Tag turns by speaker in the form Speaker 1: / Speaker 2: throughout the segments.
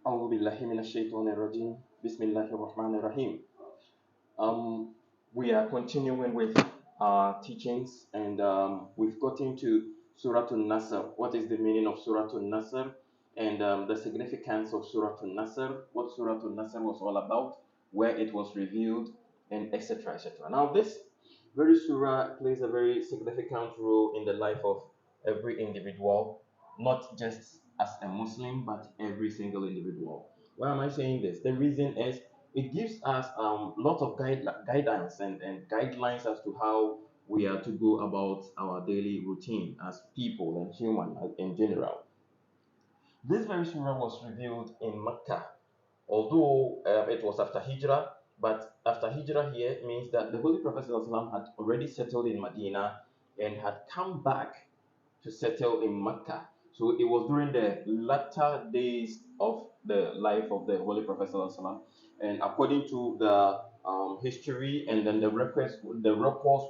Speaker 1: أعوذ بالله من الشيطان الرجيم بسم الله الرحمن الرحيم. Um, we are continuing with our teachings, and we've gotten to Suratul Nasr. What is the meaning of Suratul Nasr, and the significance of Suratul Nasr, what Suratul Nasr was all about, where it was revealed, and etc. etc. Now, this very surah plays a very significant role in the life of every individual, not just as a Muslim, but every single individual. Why am I saying this? The reason is it gives us lots of guidance and guidelines as to how we are to go about our daily routine as people and human in general. This very surah was revealed in Mecca, although it was after Hijrah, but after Hijrah here means that the Holy Prophet ﷺ had already settled in Medina and had come back to settle in Mecca. So it was during the latter days of the life of the Holy Prophet ﷺ. And according to the history and then the records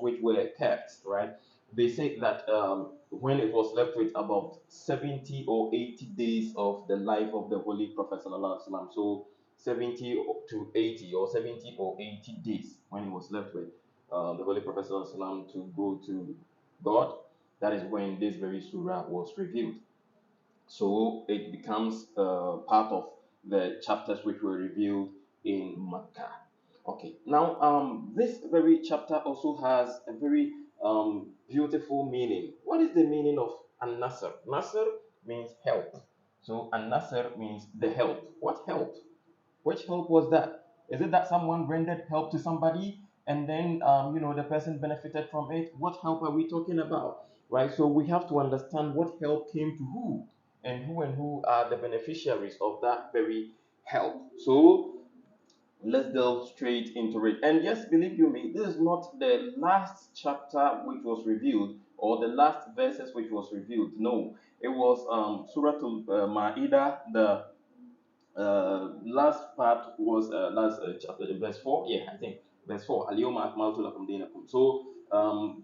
Speaker 1: which were kept, right? They say that when it was left with about 70 or 80 days of the life of the Holy Prophet ﷺ. So 70 to 80 or 70 or 80 days when he was left with the Holy Prophet ﷺ to go to God. That is when this very surah was revealed. So it becomes part of the chapters which were revealed in Makkah. Okay, now this very chapter also has a very beautiful meaning. What is the meaning of an-nasr? Nasr means help. So an-nasr means the help. What help? Which help was that? Is it that someone rendered help to somebody and then the person benefited from it? What help are we talking about? Right? So we have to understand what help came to who and who are the beneficiaries of that very help. So let's delve straight into it. And yes, believe you me, this is not the last chapter which was revealed or the last verses which was revealed. No, it was Suratul Ma'idah, the last part was last chapter, verse 4. Yeah, I think verse 4. Al-yawma akmaltu lakum dinakum. So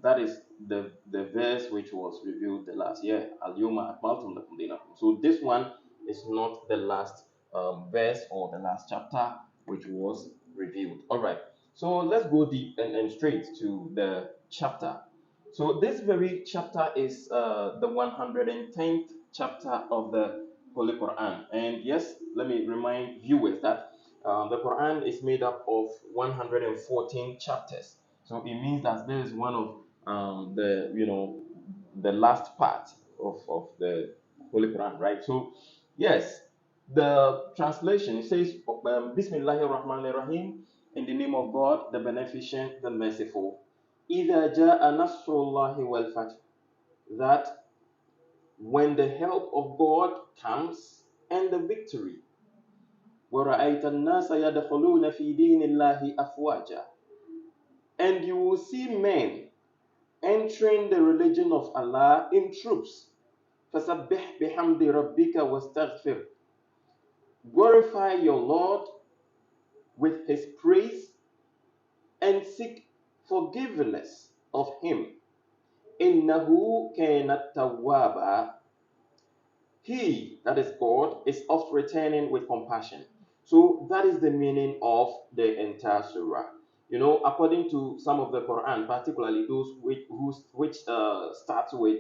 Speaker 1: that is the verse which was revealed the last year. Al-yawma akmaltu lakum dinakum. So this one is not the last verse or the last chapter which was revealed. All right. So let's go deep and straight to the chapter. So this very chapter is the 110th chapter of the Holy Quran. And yes, let me remind viewers that the Quran is made up of 114 chapters. So it means that there is one of the last part of the Holy Quran, right? So yes, the translation it says Bismillahir Rahmanir Rahim, in the name of God, the beneficent, the merciful. إذا جاء نصر الله والفتح, that when the help of God comes and the victory. وَرَأَيْتَ النَّاسَ يَدْخُلُونَ فِي دِينِ اللَّهِ أَفْوَاجًا, and you will see men entering the religion of Allah in troops. فَسَبِّحْ بِحَمْدِ رَبِّكَ وَاسْتَغْفِرْ, glorify your Lord with his praise and seek forgiveness of him. إِنَّهُ كَانَ تَوَّابًا, he, that is God, is oft returning with compassion. So that is the meaning of the entire surah. According to some of the Quran, particularly those which starts with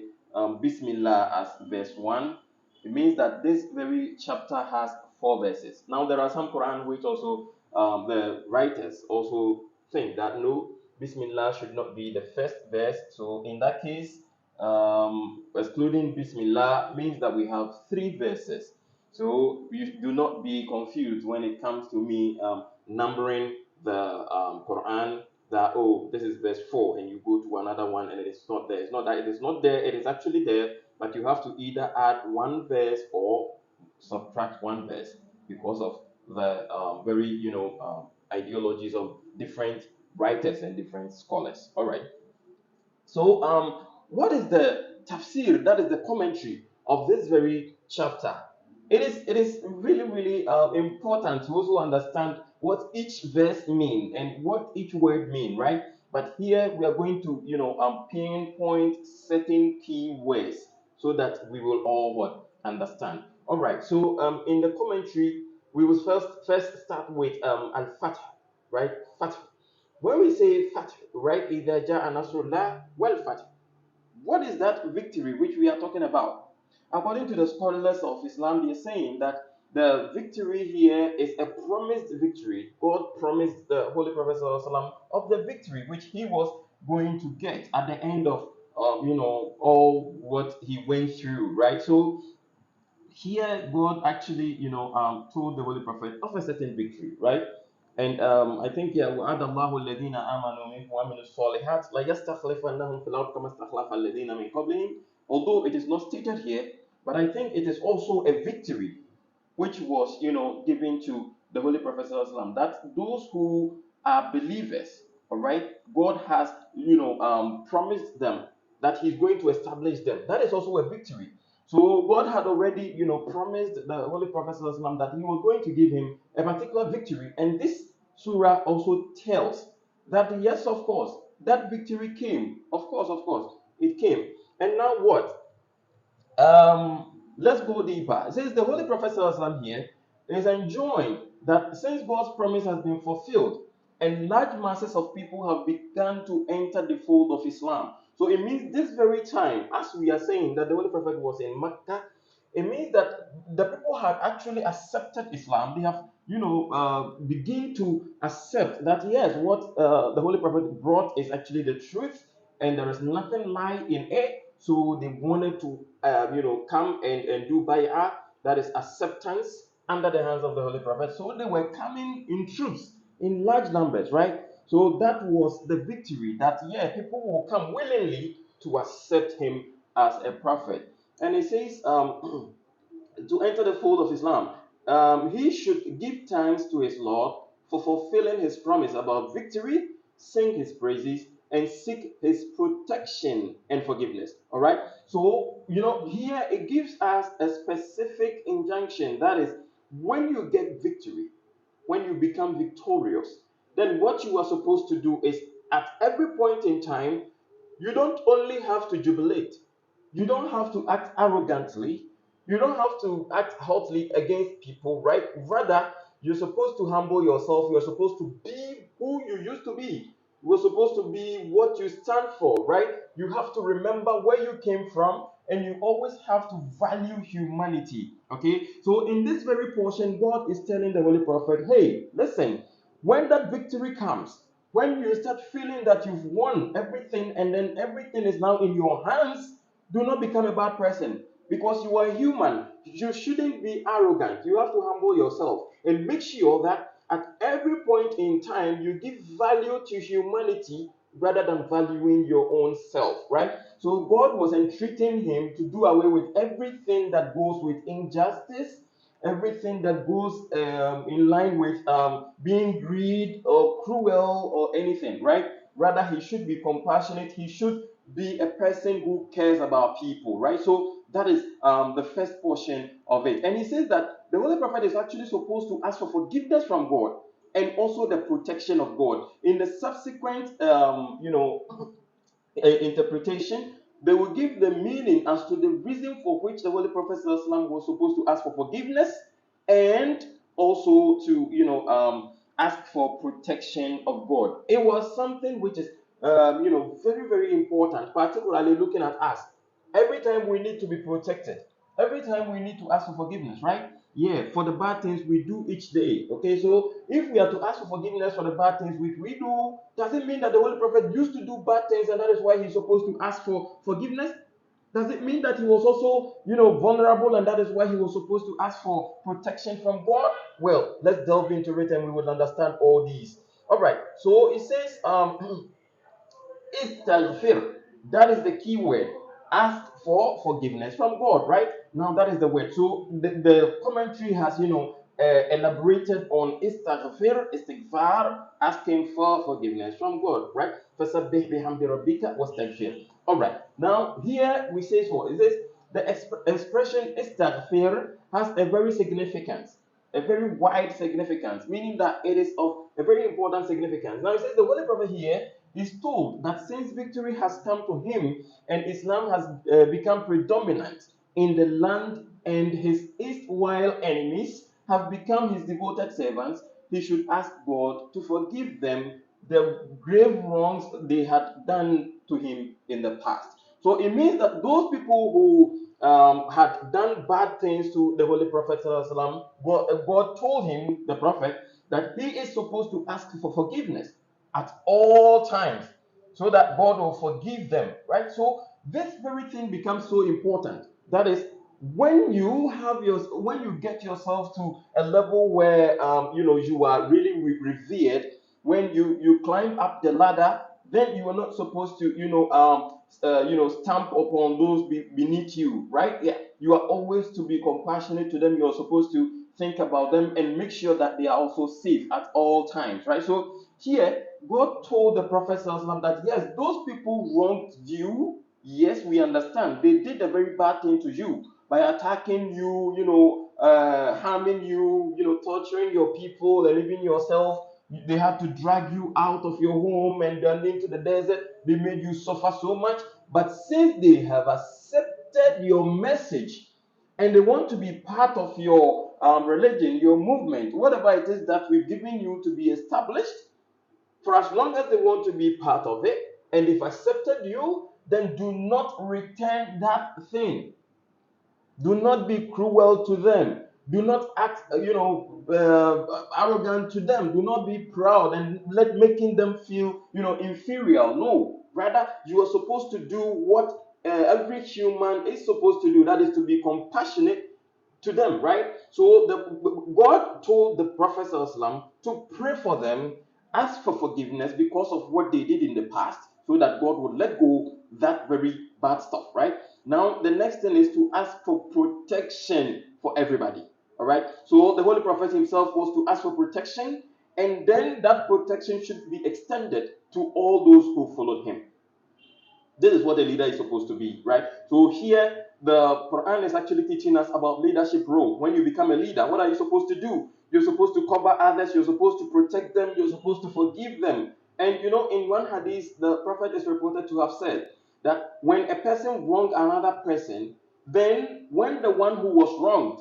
Speaker 1: Bismillah as verse 1, it means that this very chapter has 4 verses. Now there are some Quran which also the writers also think that no, Bismillah should not be the first verse. So in that case, excluding Bismillah means that we have 3 verses. So you do not be confused when it comes to me numbering the Quran, that oh, this is verse 4 and you go to another one and it's not there. It's not that it is not there, it is actually there, but you have to either add 1 verse or subtract 1 verse because of the very ideologies of different writers and different scholars. All right. So, what is the tafsir? That is the commentary of this very chapter. It is really really important to also understand what each verse mean and what each word mean, right? But here we are going to pinpoint certain key words so that we will all what understand. All right. So in the commentary, We will first start with al-fath, right? Fath. When we say fath, right? إِذَا جَاءَ نَصْرُ اللَّهِ وَالْفَتْحُ. What is that victory which we are talking about? According to the scholars of Islam, they are saying that the victory here is a promised victory. God promised the Holy Prophet ﷺ of the victory which he was going to get at the end of all what he went through, right? So here God actually told the Holy Prophet of a certain victory, right? And I think yeah, وَعَدَ اللَّهُ الَّذِينَ آمَنُوا مِنكُمْ وَعَمِلُوا الصَّالِحَاتِ لَيَسْتَخْلِفَنَّهُمْ فِي الْأَرْضِ كَمَا اسْتَخْلَفَ الَّذِينَ مِنْ قَبْلِهِمْ. Although it is not stated here, but I think it is also a victory which was given to the Holy Prophet ﷺ, that those who are believers, all right, God has promised them that He's going to establish them. That is also a victory. So God had already promised the Holy Prophet ﷺ that He was going to give him a particular victory, and this surah also tells that yes, of course, that victory came. Of course, it came. And now what? Let's go deeper. It says the Holy Prophet ﷺ here is enjoined that since God's promise has been fulfilled and large masses of people have begun to enter the fold of Islam. So it means this very time, as we are saying that the Holy Prophet was in Mecca, it means that the people had actually accepted Islam. They have, begin to accept that yes, what the Holy Prophet brought is actually the truth, and there is nothing lie in it. So they wanted to, come and do bay'ah, that is acceptance under the hands of the Holy Prophet. So they were coming in troops, in large numbers, right? So that was the victory that, yeah, people will come willingly to accept him as a prophet. And it says, to enter the fold of Islam, he should give thanks to his Lord for fulfilling his promise about victory, sing his praises, and seek his protection and forgiveness. All right. So, here it gives us a specific injunction, that is, when you get victory, when you become victorious, then what you are supposed to do is at every point in time, you don't only have to jubilate, you don't have to act arrogantly, you don't have to act hotly against people, right? Rather, you're supposed to humble yourself, you're supposed to be who you used to be. You're supposed to be what you stand for, right? You have to remember where you came from, and you always have to value humanity. Okay, so in this very portion, God is telling the Holy Prophet, hey, listen, when that victory comes, when you start feeling that you've won everything and then everything is now in your hands, do not become a bad person, because you are human. You shouldn't be arrogant. You have to humble yourself and make sure that at every point in time you give value to humanity rather than valuing your own self, right? So God was entreating him to do away with everything that goes with injustice, everything that goes in line with being greed or cruel or anything, right? Rather, he should be compassionate. He should be a person who cares about people, right? So that is the first portion of it. And he says that the Holy Prophet is actually supposed to ask for forgiveness from God and also the protection of God. In the subsequent, interpretation, they will give the meaning as to the reason for which the Holy Prophet ﷺ was supposed to ask for forgiveness and also to ask for protection of God. It was something which is very, very important, particularly looking at us. Every time we need to be protected, every time we need to ask for forgiveness, right? Yeah, for the bad things we do each day. Okay, so if we are to ask for forgiveness for the bad things which we do, does it mean that the Holy Prophet used to do bad things and that is why he's supposed to ask for forgiveness? Does it mean that he was also, vulnerable and that is why he was supposed to ask for protection from God? Well, let's delve into it and we will understand all these. All right, so it says, Istaghfir. That is the key word. Ask for forgiveness from God, right? Now that is the word. So the commentary has, elaborated on istaghfir, istighfar, asking for forgiveness from God, right? Fasabbih bihamdi rabbika wastaghfir. All right. Now here we say what? It says the expression istaghfir has a very significance, a very wide significance, meaning that it is of a very important significance. Now it says the Holy Prophet here is told that since victory has come to him and Islam has become predominant in the land and his erstwhile enemies have become his devoted servants, he should ask God to forgive them the grave wrongs they had done to him in the past. So it means that those people who had done bad things to the Holy Prophet, God told him, the prophet, that he is supposed to ask for forgiveness at all times so that God will forgive them, right? So this very thing becomes so important. That is, when you get yourself to a level where you are really revered, when you climb up the ladder, then you are not supposed to stamp upon those beneath you, right? Yeah, you are always to be compassionate to them. You are supposed to think about them and make sure that they are also safe at all times, right? So here, God told the Prophet that yes, those people wronged you. Yes, we understand. They did a very bad thing to you by attacking you, harming you, torturing your people and even yourself. They had to drag you out of your home and then into the desert. They made you suffer so much. But since they have accepted your message and they want to be part of your religion, your movement, whatever it is that we've given you to be established, for as long as they want to be part of it and they've accepted you, then do not return that thing. Do not be cruel to them. Do not act, arrogant to them. Do not be proud and making them feel, inferior. No, rather you are supposed to do what every human is supposed to do. That is to be compassionate to them, right? So God told the Prophet ﷺ to pray for them, ask for forgiveness because of what they did in the past, so that God would let go that very bad stuff, right? Now the next thing is to ask for protection for everybody. All right. So the Holy Prophet himself was to ask for protection, and then that protection should be extended to all those who followed him. This is what a leader is supposed to be, right? So here, the Quran is actually teaching us about leadership role. When you become a leader, what are you supposed to do? You're supposed to cover others. You're supposed to protect them. You're supposed to forgive them. And in one hadith, the Prophet is reported to have said that when a person wronged another person, then when the one who was wronged,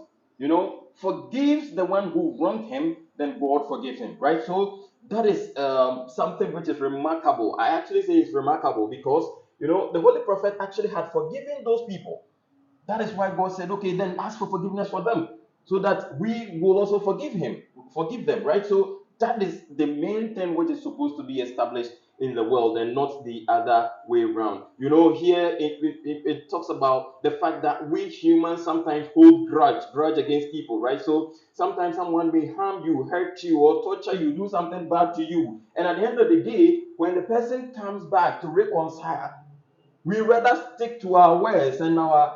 Speaker 1: forgives the one who wronged him, then God forgives him, right? So that is something which is remarkable. I actually say it's remarkable because the Holy Prophet actually had forgiven those people. That is why God said, okay, then ask for forgiveness for them, so that we will also forgive them, right? So that is the main thing which is supposed to be established in the world and not the other way around. Here it talks about the fact that we humans sometimes hold grudge against people, right? So sometimes someone may harm you, hurt you, or torture you, do something bad to you. And at the end of the day, when the person comes back to reconcile, we rather stick to our words and our,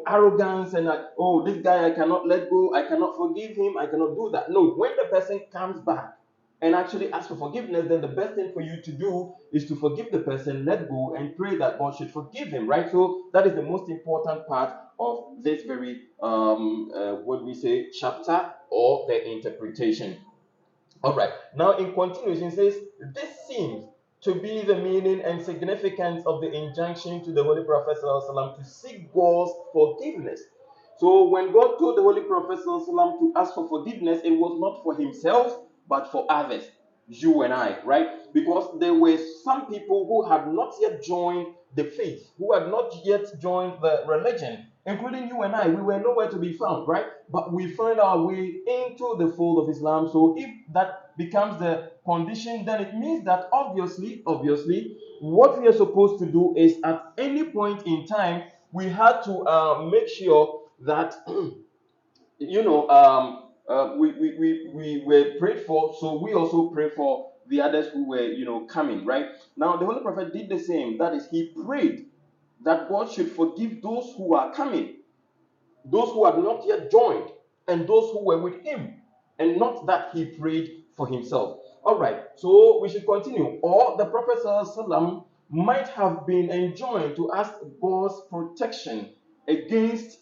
Speaker 1: arrogance and oh, this guy I cannot let go, I cannot forgive him, I cannot do that. No, when the person comes back and actually asks for forgiveness, then the best thing for you to do is to forgive the person, let go, and pray that God should forgive him, right? So that is the most important part of this very, what we say, chapter or the interpretation. All right. Now, in continuation, it says, this seems to be the meaning and significance of the injunction to the Holy Prophet ﷺ to seek God's forgiveness. So, when God told the Holy Prophet ﷺ to ask for forgiveness, it was not for himself, but for others, you and I, right? Because there were some people who had not yet joined the faith, who had not yet joined the religion, including you and I. We were nowhere to be found, right? But we find our way into the fold of Islam. So if that becomes the condition, then it means that obviously, what we are supposed to do is at any point in time, we had to make sure that we were prayed for, so we also pray for the others who were coming, right? Now the Holy Prophet did the same. That is, he prayed that God should forgive those who are coming, those who had not yet joined, and those who were with him, and not that he prayed for himself. All right, so we should continue. Or the Prophet ﷺ might have been enjoined to ask God's protection against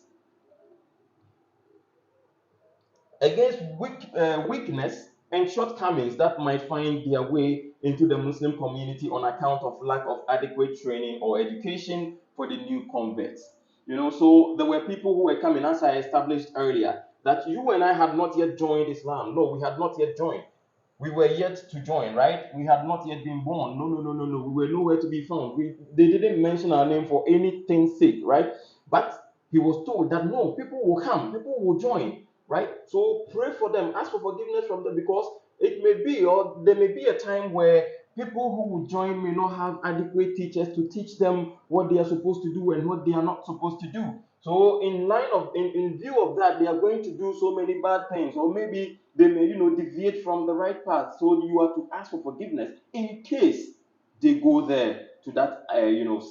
Speaker 1: weakness and shortcomings that might find their way into the Muslim community on account of lack of adequate training or education for the new converts. So there were people who were coming, as I established earlier. that you and I had not yet joined Islam. No, we had not yet joined. We were yet to join, right? We had not yet been born. No, no, no, no, no. We were nowhere to be found. They didn't mention our name for anything's sake, right? But he was told that no, people will come, people will join, right? So pray for them, ask for forgiveness from them, because it may be, or there may be a time where people who will join may not have adequate teachers to teach them what they are supposed to do and what they are not supposed to do. So in view of that, they are going to do so many bad things, or maybe they may deviate from the right path. So you are to ask for forgiveness in case they go there to that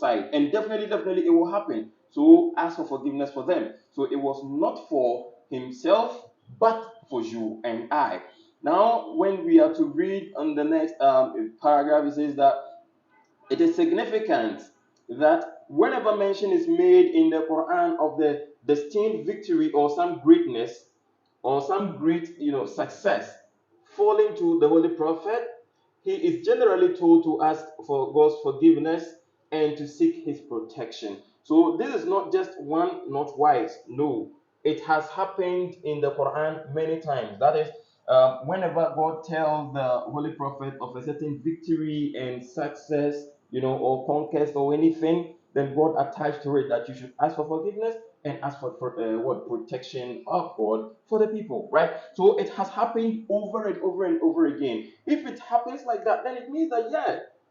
Speaker 1: side, and definitely it will happen. So ask for forgiveness for them. So it was not for himself, but for you and I. Now, when we are to read on the next paragraph, it says that it is significant that whenever mention is made in the Quran of the destined victory or some greatness or some great success falling to the Holy Prophet, he is generally told to ask for God's forgiveness and to seek his protection. So this is not just one, not twice. No, it has happened in the Quran many times. That is, whenever God tells the Holy Prophet of a certain victory and success, or conquest or anything, then God attached to it that you should ask for forgiveness and ask for what protection of God for the people, right? So it has happened over and over and over again. If it happens like that, then it means that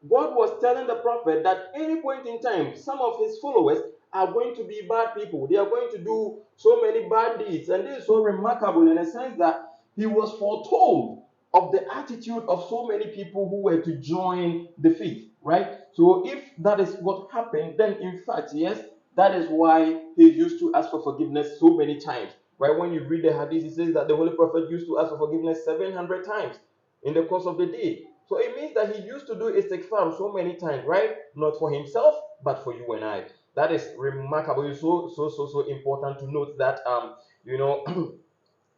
Speaker 1: God was telling the prophet that any point in time, some of his followers are going to be bad people. They are going to do so many bad deeds, and this is so remarkable in a sense that he was foretold of the attitude of so many people who were to join the faith, right? So if that is what happened, then in fact, yes, that is why he used to ask for forgiveness so many times. Right? When you read the hadith, it says that the Holy Prophet used to ask for forgiveness 700 times in the course of the day. So it means that he used to do istighfar so many times, right? Not for himself, but for you and I. That is remarkable. It's so important to note that you know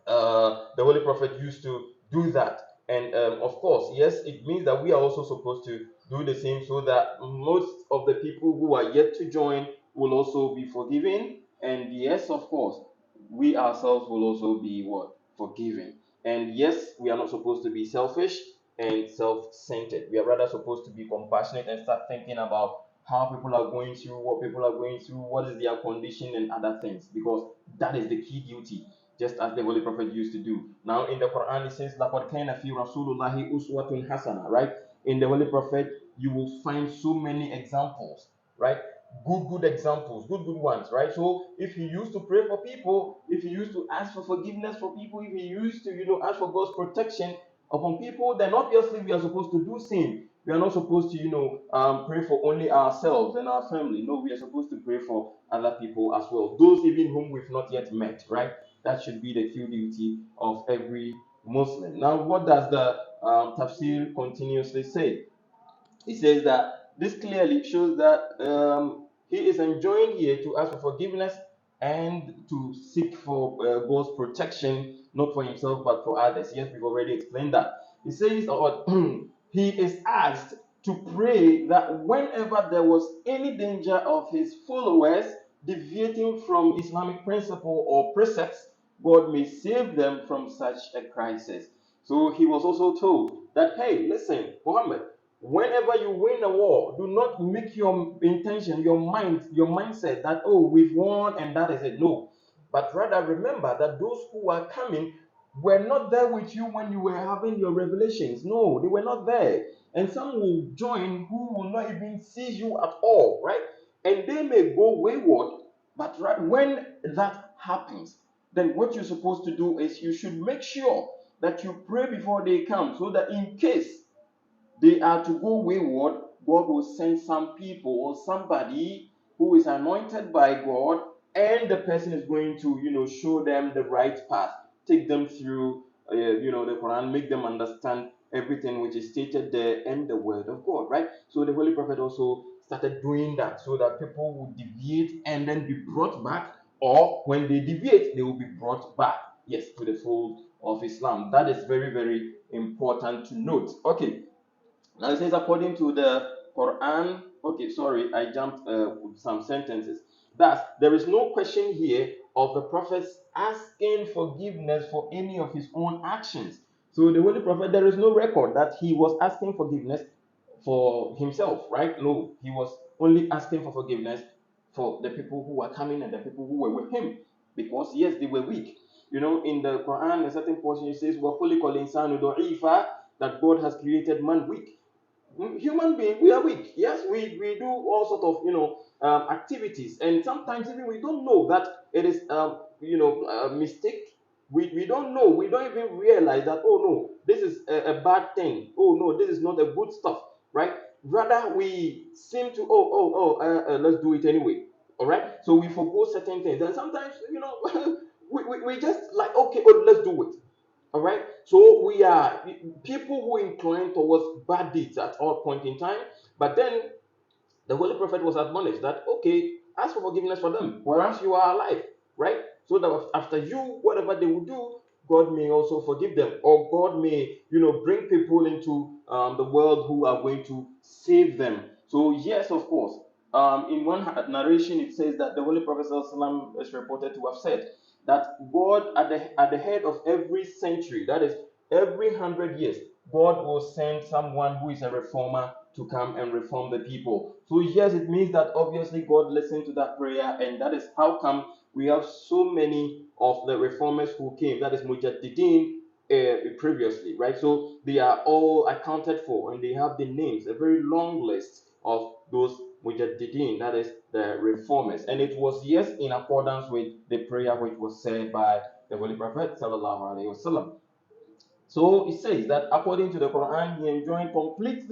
Speaker 1: the Holy Prophet used to do that. And of course, yes, it means that we are also supposed to do the same, so that most of the people who are yet to join will also be forgiven. And yes, of course, we ourselves will also be what? Forgiven. And yes, we are not supposed to be selfish and self-centered. We are rather supposed to be compassionate and start thinking about how people are going through, what people are going through, what is their condition, and other things, because that is the key duty, just as the Holy Prophet used to do. Now in the Quran it says, لَقَدْ كَانَ فِي رَسُولُ اللَّهِ أُسْوَةٌ حَسَنَةٌ, right? In the Holy Prophet you will find so many examples, right? Good examples, good ones, right? So if he used to pray for people, if he used to ask for forgiveness for people, if he used to ask for God's protection upon people, then obviously we are supposed to do same. We are not supposed to pray for only ourselves and our family. No, we are supposed to pray for other people as well, those even whom we've not yet met, right? That should be the key duty of every Muslim. Now, what does the tafsir continuously say? He says that this clearly shows that he is enjoined here to ask for forgiveness and to seek for God's protection, not for himself but for others. Yes, we've already explained that. He says, or he is asked to pray that whenever there was any danger of his followers deviating from Islamic principle or precepts, God may save them from such a crisis. So he was also told that, hey, listen, Muhammad, whenever you win a war, do not make your intention, your mindset that, oh, we've won and that is it. No. But rather remember that those who are coming were not there with you when you were having your revelations. No, they were not there. And some will join who will not even see you at all, right? And they may go wayward, but when that happens, then what you're supposed to do is you should make sure that you pray before they come, so that in case they are to go wayward, God will send some people or somebody who is anointed by God, and the person is going to, show them the right path, take them through, the Quran, make them understand everything which is stated there and the word of God, right? So the Holy Prophet also started doing that, so that people would deviate and then be brought back, or when they deviate, they will be brought back, yes, to the fold of Islam. That is very, very important to note. Okay. Now it says, according to the Quran, okay, sorry, I jumped some sentences. Thus, there is no question here of the prophets asking forgiveness for any of his own actions. So the Holy Prophet, there is no record that he was asking forgiveness for himself, right? No, he was only asking for forgiveness for the people who were coming and the people who were with him, because yes, they were weak. You know, in the Quran, a certain portion it says, وَخُلِقَ الْإِنسَانُ ضَعِيفًا, that God has created man weak. Human being, we are weak. Yes, we do all sort of activities, and sometimes even we don't know that it is a mistake. We don't know. We don't even realize that, oh no, this is a bad thing. Oh no, this is not a good stuff, right? Rather, we seem to let's do it anyway. All right. So we forgo certain things, and sometimes we just like, okay, oh, let's do it. All right. So we are people who incline towards bad deeds at all point in time. But then the Holy Prophet was admonished that, okay, ask for forgiveness for them, whereas you are alive, right? So that after you, whatever they will do, God may also forgive them, or God may, bring people into the world who are going to save them. So yes, of course. In one narration, it says that the Holy Prophet ﷺ is reported to have said that God, at the head of every century, that is every 100 years, God will send someone who is a reformer to come and reform the people. So yes, it means that obviously God listened to that prayer, and that is how come we have so many of the reformers who came, that is Mujaddideen, previously, right? So they are all accounted for, and they have the names, a very long list of those Mujaddideen, that is the reformers. And it was, yes, in accordance with the prayer which was said by the Holy Prophet sallallahu alaihi wasallam. So it says that according to the Quran, he enjoyed complete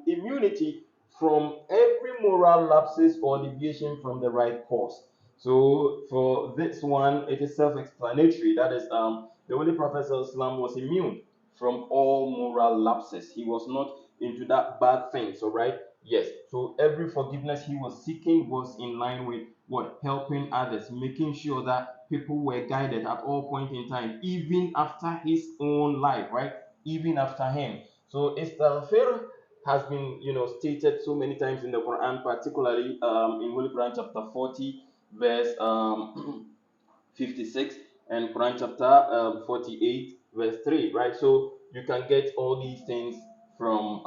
Speaker 1: immunity from every moral lapses or deviation from the right course. So for this one, it is self-explanatory. That is, the Holy Prophet ﷺ was immune from all moral lapses. He was not into that bad things. All right. Yes. So every forgiveness he was seeking was in line with what? Helping others, making sure that people were guided at all point in time, even after his own life, right? Even after him. So istaghfir has been, stated so many times in the Quran, particularly in Holy Quran chapter 40, verse 56, and Quran chapter 48, verse 3, right? So you can get all these things from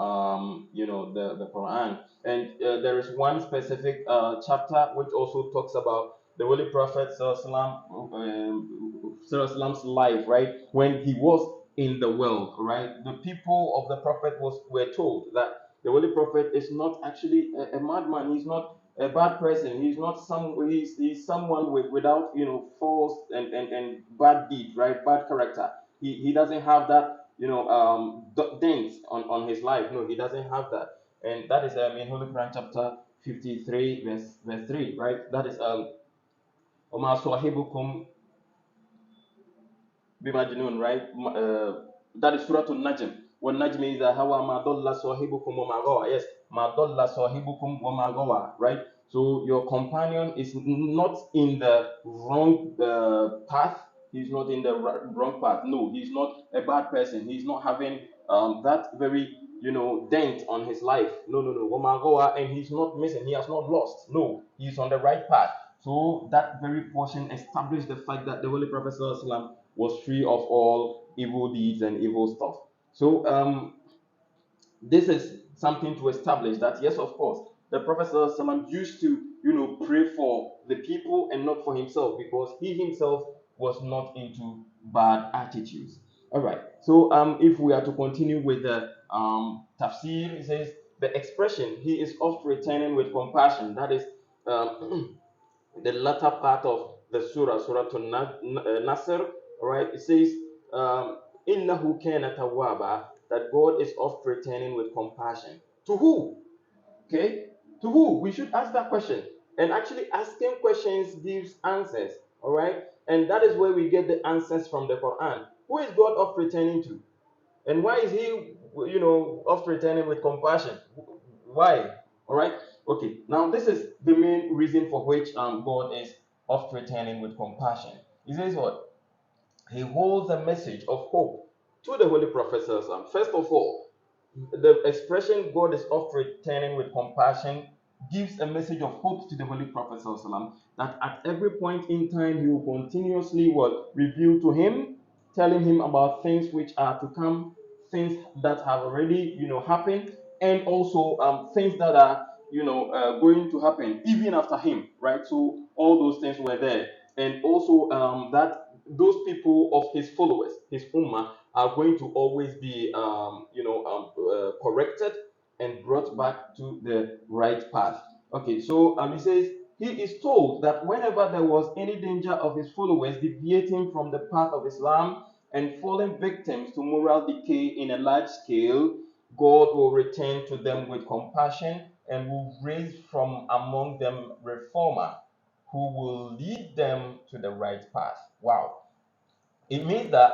Speaker 1: the Quran. And there is one specific chapter which also talks about the Holy Prophet Sallallahu life, right? When he was in the world, right? The people of the Prophet were told that the Holy Prophet is not actually a madman. He's not a bad person. He's not he's someone without false and bad deeds, right? Bad character. He doesn't have that dent on his life. No, he doesn't have that. And that is in Holy Quran chapter 53 verse 3, right? That is وَمَا صَاحِبُكُمْ بمجنون, right? That is Suratul Najm. وَالنَّجْمِ إِذَا هَوَى مَا ضَلَّ صَاحِبُكُمْ وَمَا غَوَى. Yes, مَا ضَلَّ صَاحِبُكُمْ وَمَا غَوَى, right? So your companion is not in the wrong path. He's not in the wrong path. No, he's not a bad person. He's not having that very dent on his life. No, no, no. وَمَا غَوَى, and he's not missing. He has not lost. No, he's on the right path. So that very portion established the fact that the Holy Prophet ﷺ was free of all evil deeds and evil stuff. So this is something to establish that yes, of course, the Prophet ﷺ used to pray for the people and not for himself, because he himself was not into bad attitudes. All right. So if we are to continue with the tafsir, it says the expression "he is oft returning with compassion." That is the latter part of the Suratul Nasr, right? It says, "Innahu kana tawwaba," that God is oft returning with compassion. To who? Okay, to who? We should ask that question. And actually, asking questions gives answers. All right, and that is where we get the answers from the Quran. Who is God oft returning to? And why is he, oft returning with compassion? Why? All right. Okay. Now this is the main reason for which God is oft returning with compassion. He says what? He holds a message of hope to the Holy Prophet. First of all, the expression God is oft returning with compassion gives a message of hope to the Holy Prophet ﷺ, that at every point in time he will continuously what reveal to him, telling him about things which are to come, things that have already happened, and also things that are going to happen even after him, right? So all those things were there, and also that those people of his followers, his ummah, are going to always be corrected and brought back to the right path. Okay, so he says he is told that whenever there was any danger of his followers deviating from the path of Islam and falling victims to moral decay in a large scale, God will return to them with compassion and will raise from among them reformer who will lead them to the right path. Wow. It means that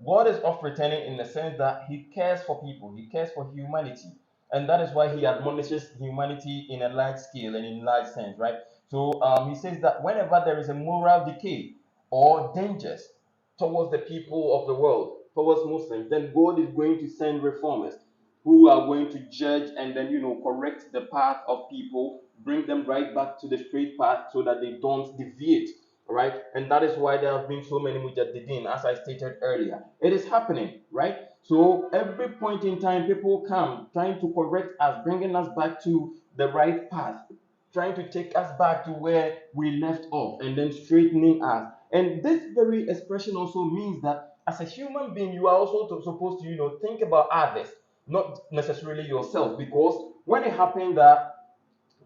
Speaker 1: God is oft returning in the sense that He cares for people, He cares for humanity. And that is why He admonishes humanity in a large scale and in large sense, right? So He says that whenever there is a moral decay or dangers towards the people of the world, towards Muslims, then God is going to send reformers who are going to judge and then correct the path of people, bring them right back to the straight path so that they don't deviate, right? And that is why there have been so many mujaddidin, as I stated earlier. It is happening, right? So every point in time, people come trying to correct us, bringing us back to the right path, trying to take us back to where we left off, and then straightening us. And this very expression also means that as a human being, you are also supposed to, think about others, not necessarily yourself, because when it happens that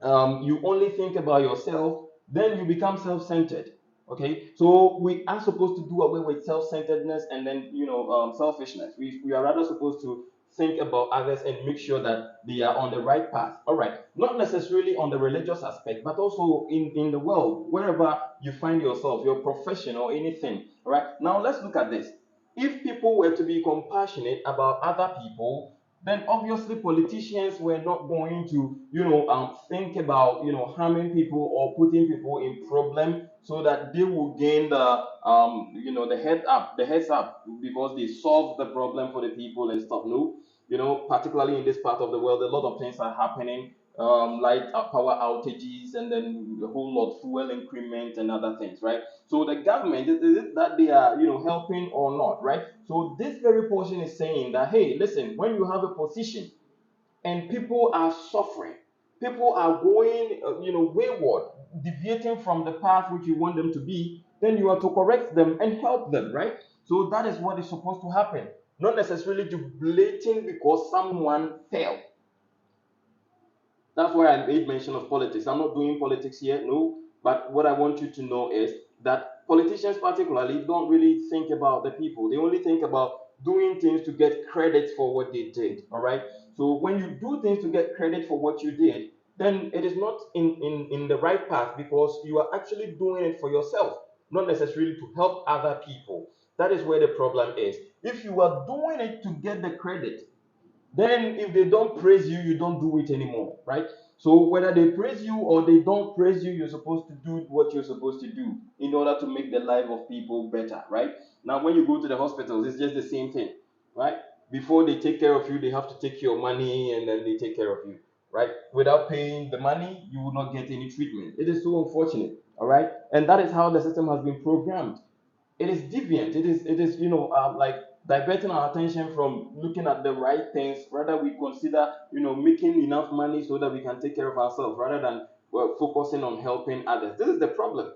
Speaker 1: you only think about yourself, then you become self-centered. Okay, so we are supposed to do away with self-centeredness and then selfishness. We are rather supposed to think about others and make sure that they are on the right path. All right, not necessarily on the religious aspect, but also in the world, wherever you find yourself, your profession or anything. All right, now let's look at this. If people were to be compassionate about other people, then obviously politicians were not going to think about harming people or putting people in problem so that they will gain the heads up because they solve the problem for the people and stuff. No, particularly in this part of the world, a lot of things are happening, like power outages and then a whole lot fuel increment and other things, right? So the government, is it that they are helping or not, right? So this very portion is saying that, hey, listen, when you have a position and people are suffering, people are going wayward, deviating from the path which you want them to be, then you are to correct them and help them, right? So that is what is supposed to happen, not necessarily jubilating because someone failed. That's why I made mention of politics. I'm not doing politics here, no. But what I want you to know is that politicians, particularly, don't really think about the people. They only think about doing things to get credit for what they did. All right. So when you do things to get credit for what you did, then it is not in the right path because you are actually doing it for yourself, not necessarily to help other people. That is where the problem is. If you are doing it to get the credit, then if they don't praise you, you don't do it anymore, right? So whether they praise you or they don't praise you, you're supposed to do what you're supposed to do in order to make the life of people better, right? Now when you go to the hospitals, it's just the same thing, right? Before they take care of you, they have to take your money and then they take care of you, right? Without paying the money, you will not get any treatment. It is so unfortunate, all right? And that is how the system has been programmed. It is deviant. It is like diverting our attention from looking at the right things. Rather, we consider making enough money so that we can take care of ourselves, rather than focusing on helping others. This is the problem.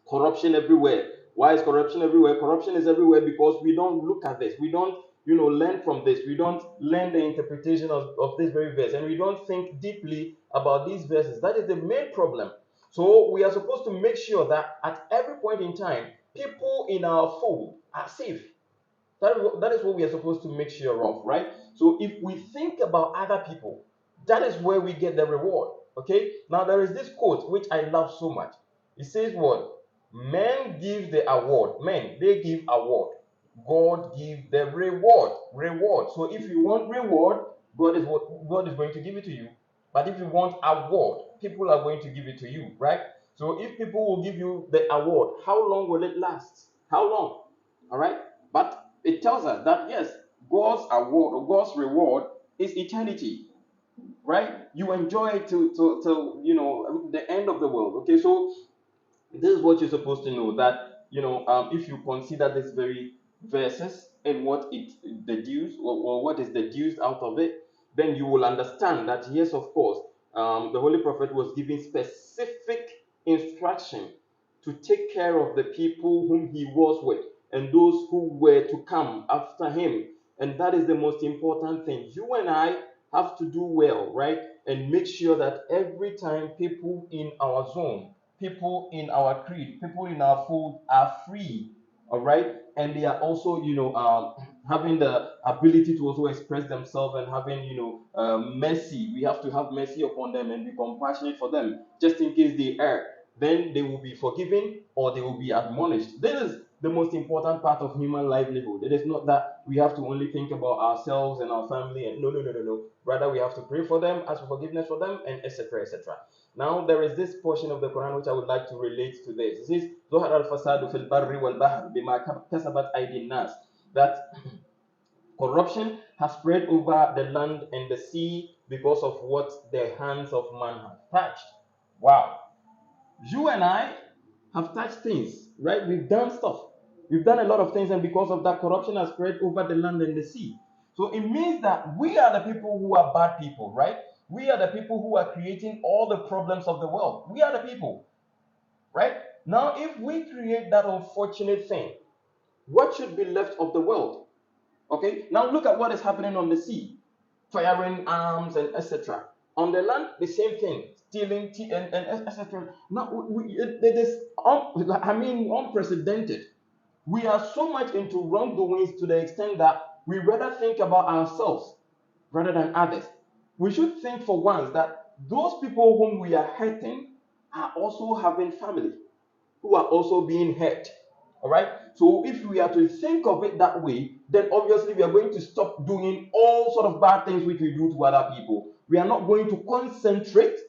Speaker 1: Corruption everywhere. Why is corruption everywhere? Corruption is everywhere because we don't look at this. We don't learn from this. We don't learn the interpretation of this very verse, and we don't think deeply about these verses. That is the main problem. So we are supposed to make sure that at every point in time, people in our fold are safe. That is what we are supposed to make sure of, right? So if we think about other people, that is where we get the reward. Okay. Now there is this quote which I love so much. It says, "What men give the award, men they give award, God give the reward." Reward. So if you want reward, God is going to give it to you. But if you want award, people are going to give it to you, right? So if people will give you the award, how long will it last? How long? All right. But it tells us that yes, God's award or God's reward is eternity. right? You enjoy it to the end of the world. Okay, so this is what you're supposed to know, that if you consider this very verses and what it deduces, or what is deduced out of it, then you will understand that yes, of course, the holy prophet was giving specific instruction to take care of the people whom he was with and those who were to come after him. And that is the most important thing. You and I have to do well, right? And make sure that every time people in our zone, people in our creed, people in our fold are free, all right? And they are also, having the ability to also express themselves and having, mercy. We have to have mercy upon them and be compassionate for them, just in case they err. Then they will be forgiven or they will be admonished. This is the most important part of human livelihood. It is not that we have to only think about ourselves and our family, and no. Rather, we have to pray for them, ask for forgiveness for them, and etc. etc. Now, there is this portion of the Quran which I would like to relate to this. It says, ظهر الفساد في البر والبحر بما كسبت أيدي الناس. That corruption has spread over the land and the sea because of what the hands of man have touched. Wow. You and I have touched things, right? We've done stuff. We've done a lot of things, and because of that, corruption has spread over the land and the sea. So it means that we are the people who are bad people, right? We are the people who are creating all the problems of the world. We are the people, right? Now, if we create that unfortunate thing, what should be left of the world? Okay, now look at what is happening on the sea, firing arms and etc. On the land, the same thing, stealing and etc. Now, it is unprecedented. We are so much into wrongdoings to the extent that we rather think about ourselves rather than others. We should think for once that those people whom we are hurting are also having family who are also being hurt. All right. So if we are to think of it that way, then obviously we are going to stop doing all sort of bad things which we do to other people. We are not going to concentrate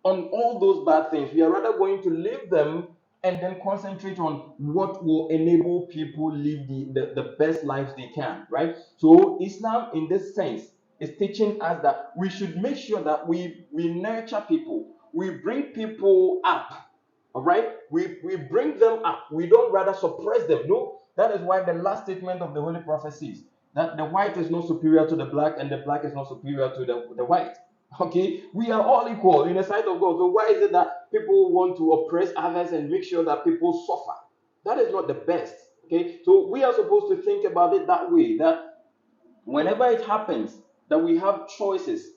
Speaker 1: on all those bad things. We are rather going to leave them and then concentrate on what will enable people live the best lives they can, right? So Islam, in this sense, is teaching us that we should make sure that we nurture people, we bring people up, all right? We bring them up. We don't rather suppress them. No, that is why the last statement of the Holy Prophet says that the white is not superior to the black and the black is not superior to the white. Okay, we are all equal in the sight of God. So why is it that people want to oppress others and make sure that people suffer? That is not the best. Okay, so we are supposed to think about it that way, that whenever it happens that we have choices,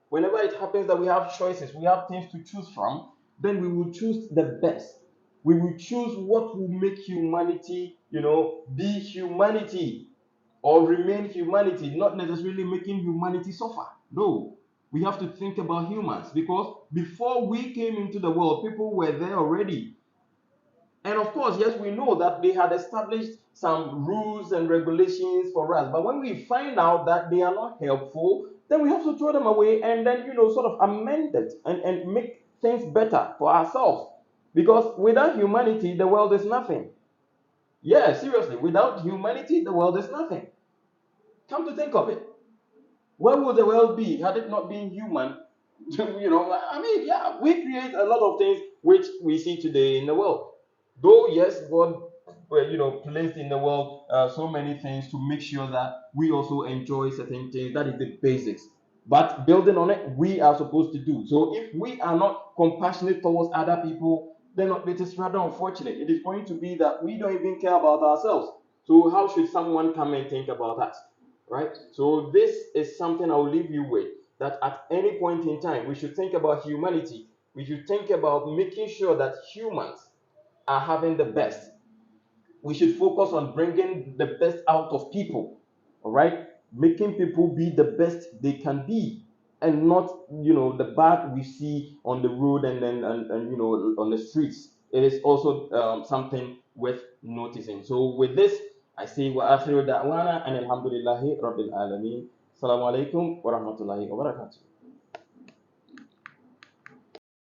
Speaker 1: whenever it happens that we have choices, we have things to choose from, then we will choose the best. We will choose what will make humanity, be humanity or remain humanity, not necessarily making humanity suffer. No, we have to think about humans, because before we came into the world, people were there already. And of course, yes, we know that they had established some rules and regulations for us. But when we find out that they are not helpful, then we have to throw them away and then, sort of amend it and make things better for ourselves. Because without humanity, the world is nothing. Yeah, seriously, without humanity, the world is nothing. Come to think of it, where would the world be had it not been human? Yeah, we create a lot of things which we see today in the world. Though, yes, God, placed in the world so many things to make sure that we also enjoy certain things. That is the basics. But building on it, we are supposed to do. So if we are not compassionate towards other people, then it is rather unfortunate. It is going to be that we don't even care about ourselves. So how should someone come and think about us? Right? So this is something I'll leave you with, that at any point in time, we should think about humanity. We should think about making sure that humans are having the best. We should focus on bringing the best out of people, all right? Making people be the best they can be, and not, the bad we see on the road and then and on the streets. It is also something worth noticing. So with this, I say wa akhiru da'wana and alhamdulillahi rabbil alamin. Assalamu alaikum wa rahmatullahi wa barakatuh.